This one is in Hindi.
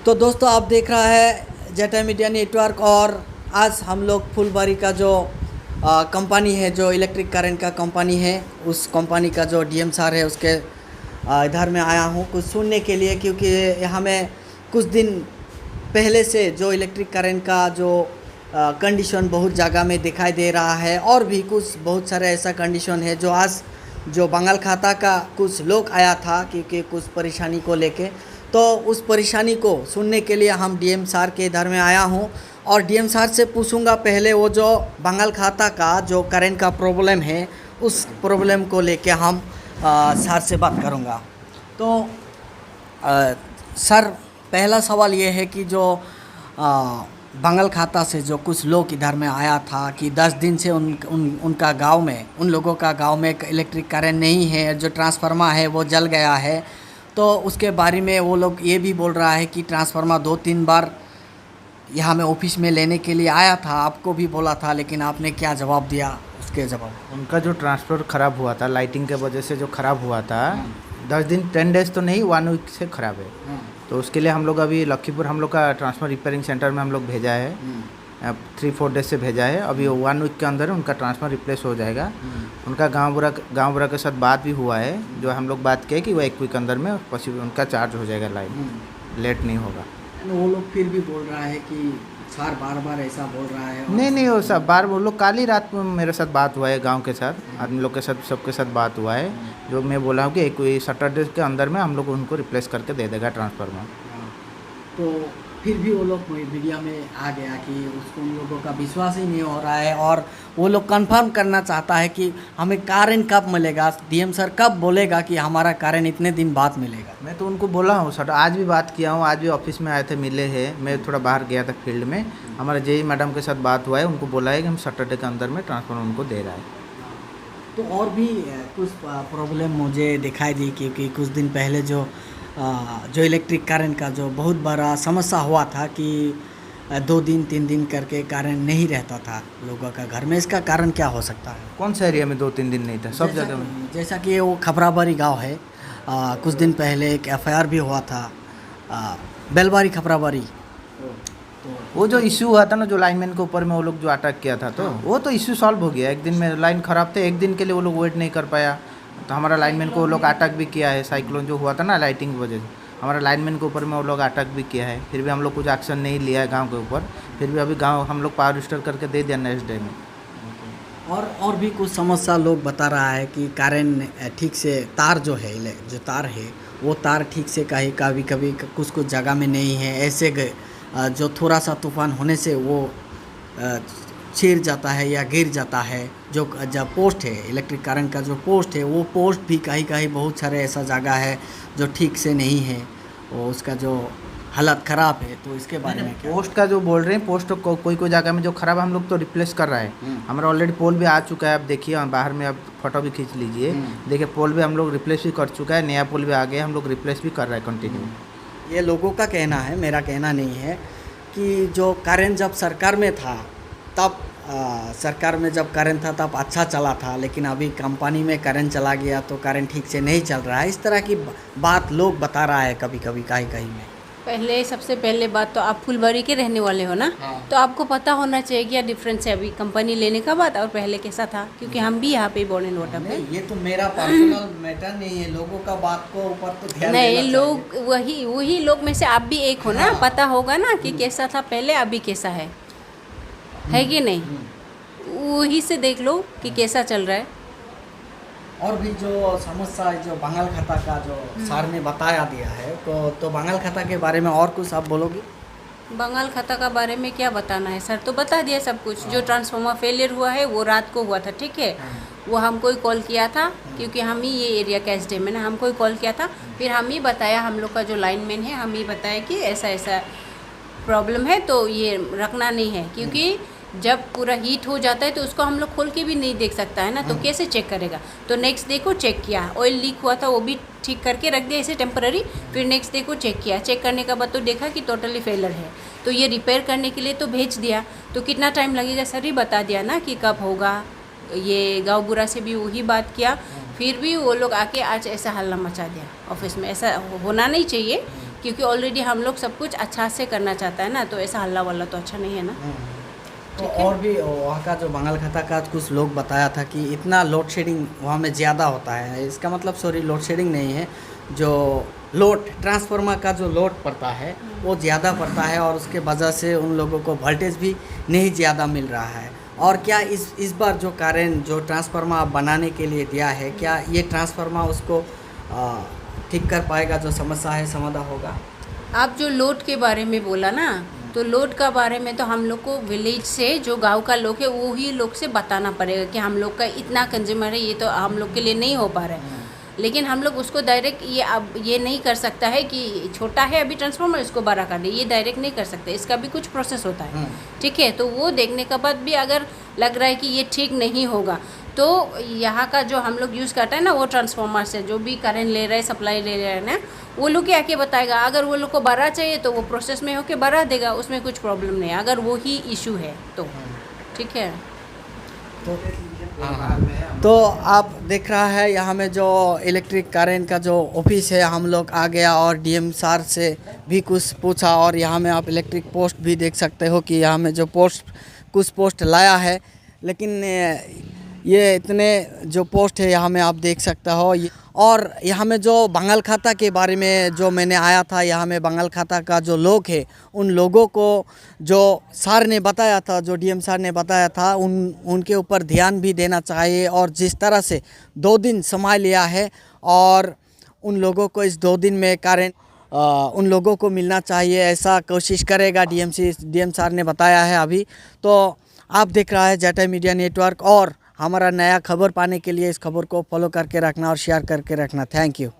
तो दोस्तों आप देख रहा है जेटा मीडिया नेटवर्क। और आज हम लोग फुलबारी का जो कंपनी है, जो इलेक्ट्रिक करंट का कंपनी है, उस कंपनी का जो डीएम सर है उसके इधर में आया हूँ कुछ सुनने के लिए, क्योंकि यहाँ में कुछ दिन पहले से जो इलेक्ट्रिक करंट का जो कंडीशन बहुत जगह में दिखाई दे रहा है, और भी कुछ बहुत सारे ऐसा कंडीशन है जो आज जो बंगाल खाता का कुछ लोग आया था क्योंकि कुछ परेशानी को लेके, तो उस परेशानी को सुनने के लिए हम डीएम सर के इधर में आया हूँ। और डीएम सर से पूछूंगा पहले वो जो बंगाल खाता का जो करंट का प्रॉब्लम है उस प्रॉब्लम को लेके हम सर से बात करूँगा। तो सर, पहला सवाल ये है कि जो बंगाल खाता से जो कुछ लोग इधर में आया था कि 10 दिन से उनका गांव में, उन लोगों का गांव में इलेक्ट्रिक करंट नहीं है, जो ट्रांसफार्मर है वो जल गया है। तो उसके बारे में वो लोग ये भी बोल रहा है कि ट्रांसफार्मर 2-3 बार यहाँ में ऑफिस में लेने के लिए आया था, आपको भी बोला था, लेकिन आपने क्या जवाब दिया? उसके जवाब उनका जो ट्रांसफ़र ख़राब हुआ था, लाइटिंग के वजह से जो ख़राब हुआ था, 10 डेज़ तो नहीं, 1 वीक से ख़राब है। तो उसके लिए हम लोग अभी लखीपुर हम लोग का ट्रांसफर रिपेयरिंग सेंटर में हम लोग भेजा है, 3-4 डेज से भेजा है। अभी 1 वीक के अंदर उनका ट्रांसफर रिप्लेस हो जाएगा। उनका गाँव बुरा के साथ बात भी हुआ है, जो हम लोग बात किए कि वो 1 वीक अंदर में पॉसिबल उनका चार्ज हो जाएगा, लाइन लेट नहीं होगा। वो लोग फिर भी बोल रहा है कि सर बार ऐसा बोल रहा है। नहीं वो सब बार वो लोग, कल ही रात में मेरे साथ बात हुआ है, गांव के साथ आदमी लोग के साथ सबके साथ बात हुआ है। जो मैं बोला हूँ कि एक सैटरडे के अंदर में हम लोग उनको रिप्लेस करके दे देगा ट्रांसफार्मर। तो फिर भी वो लोग मीडिया में आ गया कि उसको उन लोगों का विश्वास ही नहीं हो रहा है, और वो लोग कंफर्म करना चाहता है कि हमें करंट कब मिलेगा, डीएम सर कब बोलेगा कि हमारा करंट इतने दिन बाद मिलेगा। मैं तो उनको बोला हूँ सर, आज भी बात किया हूँ, आज भी ऑफिस में आए थे, मिले हैं। मैं थोड़ा बाहर गया था फील्ड में, हमारे जेई मैडम के साथ बात हुआ है, उनको बोला है कि हम सैटरडे के अंदर में ट्रांसफार्मर उनको दे रहा है। तो और भी कुछ प्रॉब्लम मुझे दिखाई दी, क्योंकि कुछ दिन पहले जो इलेक्ट्रिक करंट का जो बहुत बड़ा समस्या हुआ था कि 2 दिन 3 दिन करके करंट नहीं रहता था लोगों का घर में। इसका कारण क्या हो सकता है? कौन सा एरिया में 2-3 दिन नहीं था? सब जगह में। जैसा कि वो खपराबारी गांव है, कुछ दिन पहले एक एफआईआर भी हुआ था, बेलबारी खपराबारी। वो जो इशू हुआ था ना, जो लाइनमैन के ऊपर में वो लोग जो अटैक किया था, तो वो तो इशू सॉल्व हो गया। एक दिन में लाइन ख़राब थे, एक दिन के लिए वो लोग वेट नहीं कर पाया, तो हमारा लाइनमैन को वो लोग अटैक भी किया है। साइक्लोन जो हुआ था ना, लाइटिंग की वजह से हमारा लाइनमैन के ऊपर में वो लोग अटैक भी किया है। फिर भी हम लोग कुछ एक्शन नहीं लिया है गांव के ऊपर। फिर भी अभी गांव हम लोग पावर रिस्टोर करके दे दिया नेक्स्ट डे में। और भी कुछ समस्या लोग बता रहा है कि करंट ठीक से तार जो तार है वो तार ठीक से कभी कुछ जगह में नहीं है। ऐसे जो थोड़ा सा तूफान होने से वो चीर जाता है या गिर जाता है। जो पोस्ट है, इलेक्ट्रिक करंट का जो पोस्ट है, वो पोस्ट भी कहीं बहुत सारे ऐसा जगह है जो ठीक से नहीं है, और उसका जो हालत ख़राब है। तो इसके बारे में क्या? पोस्ट का जो बोल रहे हैं, पोस्ट तो कोई जगह में जो ख़राब हम लोग तो रिप्लेस कर रहा है। हमारा ऑलरेडी पोल भी आ चुका है, आप देखिए बाहर में, आप फोटो भी खींच लीजिए, देखिए पोल भी हम लोग रिप्लेस भी कर चुका है, नया पोल भी आ गया, हम लोग रिप्लेस भी कर रहे हैं कंटिन्यू। ये लोगों का कहना है, मेरा कहना नहीं है, कि जो करंट जब सरकार में था तब सरकार में जब करंट था तब अच्छा चला था, लेकिन अभी कंपनी में करंट चला गया तो करंट ठीक से नहीं चल रहा है। इस तरह की बात लोग बता रहा है कभी कहीं में। सबसे पहले बात तो आप फुलबारी के रहने वाले हो ना, तो आपको पता होना चाहिए क्या डिफरेंस है अभी कंपनी लेने का बाद और पहले कैसा था, क्योंकि हम भी यहाँ पे बोर्न एंड वाटर पे। ये तो मेरा पर्सनल मैटर नहीं है, लोगों का बात को ऊपर तो ध्यान नहीं, देना लोग वही लोग में से आप भी एक हो ना, पता होगा ना कि कैसा था पहले, अभी कैसा है कि नहीं? वही से देख लो कि कैसा चल रहा है। और भी जो समस्या है, जो बंगाल खाता का जो सर ने बताया दिया है, तो बंगाल खाता के बारे में और कुछ आप बोलोगे? बंगाल खाता का बारे में क्या बताना है, सर तो बता दिया सब कुछ। जो ट्रांसफार्मर फेलियर हुआ है वो रात को हुआ था, ठीक है। वो हमको ही कॉल किया था, क्योंकि हम ही ये एरिया का एसडीएम है ना, हमको ही कॉल किया था। फिर हम ही बताया, हम लोग का जो लाइनमैन है, हम ही बताया कि ऐसा प्रॉब्लम है, तो ये रखना नहीं है, क्योंकि जब पूरा हीट हो जाता है तो उसको हम लोग खोल के भी नहीं देख सकता है ना, तो कैसे चेक करेगा? तो नेक्स्ट डे को चेक किया, ऑयल लीक हुआ था, वो भी ठीक करके रख दिया ऐसे टेम्पररी। फिर नेक्स्ट डे को चेक किया, चेक करने के बाद तो देखा कि टोटली फेलर है, तो ये रिपेयर करने के लिए तो भेज दिया। तो कितना टाइम लगेगा सर ही बता दिया ना कि कब होगा। ये गाँव बुरा से भी वही बात किया, फिर भी वो लोग आके आज ऐसा हल्ला मचा दिया ऑफिस में। ऐसा होना नहीं चाहिए क्योंकि ऑलरेडी हम लोग सब कुछ अच्छा से करना चाहता है ना, तो ऐसा हल्ला वल्ला तो अच्छा नहीं है ना। तो और भी वहाँ का जो बंगालखाता का कुछ लोग बताया था कि इतना लोड शेडिंग वहाँ में ज़्यादा होता है। इसका मतलब सॉरी लोड शेडिंग नहीं है, जो लोड ट्रांसफार्मर का जो लोड पड़ता है वो ज़्यादा पड़ता है और उसके वजह से उन लोगों को वोल्टेज भी नहीं ज़्यादा मिल रहा है। और क्या इस बार जो कारण जो ट्रांसफार्मर बनाने के लिए दिया है, क्या ये ट्रांसफार्मर उसको ठीक कर पाएगा, जो समस्या है समाधान होगा? आप जो लोड के बारे में बोला ना, तो लोड का बारे में तो हम लोग को विलेज से जो गांव का लोग है वो ही लोग से बताना पड़ेगा कि हम लोग का इतना कंज्यूमर है, ये तो हम लोग के लिए नहीं हो पा रहा है। लेकिन हम लोग उसको डायरेक्ट ये नहीं कर सकता है कि छोटा है अभी ट्रांसफार्मर इसको बड़ा कर दे, ये डायरेक्ट नहीं कर सकते, इसका भी कुछ प्रोसेस होता है। ठीक है, तो वो देखने के बाद भी अगर लग रहा है कि ये ठीक नहीं होगा, तो यहाँ का जो हम लोग यूज़ करते हैं ना, वो ट्रांसफार्मर से जो भी करंट ले रहे हैं, सप्लाई ले रहे हैं ना, वो लोग के आके बताएगा। अगर वो लोग को बड़ा चाहिए तो वो प्रोसेस में होके बढ़ा देगा, उसमें कुछ प्रॉब्लम नहीं है, अगर वो ही इशू है तो। ठीक है, तो आप देख रहा है यहाँ में जो इलेक्ट्रिक करंट का जो ऑफिस है, हम लोग आ गया और डीएम सर से भी कुछ पूछा। और यहाँ में आप इलेक्ट्रिक पोस्ट भी देख सकते हो कि यहाँ में जो कुछ पोस्ट लाया है, लेकिन ये इतने जो पोस्ट है यहाँ में आप देख सकते हो। और यहाँ में जो बंगालखाता के बारे में जो मैंने आया था, यहाँ में बंगालखाता का जो लोग है, उन लोगों को जो सर ने बताया था, जो डीएम सर ने बताया था, उनके ऊपर ध्यान भी देना चाहिए। और जिस तरह से 2 दिन समय लिया है और उन लोगों को इस 2 दिन में करंट उन लोगों को मिलना चाहिए, ऐसा कोशिश करेगा डीएम सर ने बताया है अभी। तो आप देख रहा है जेटाई मीडिया नेटवर्क, और हमारा नया खबर पाने के लिए इस खबर को फॉलो करके रखना और शेयर करके रखना। Thank you.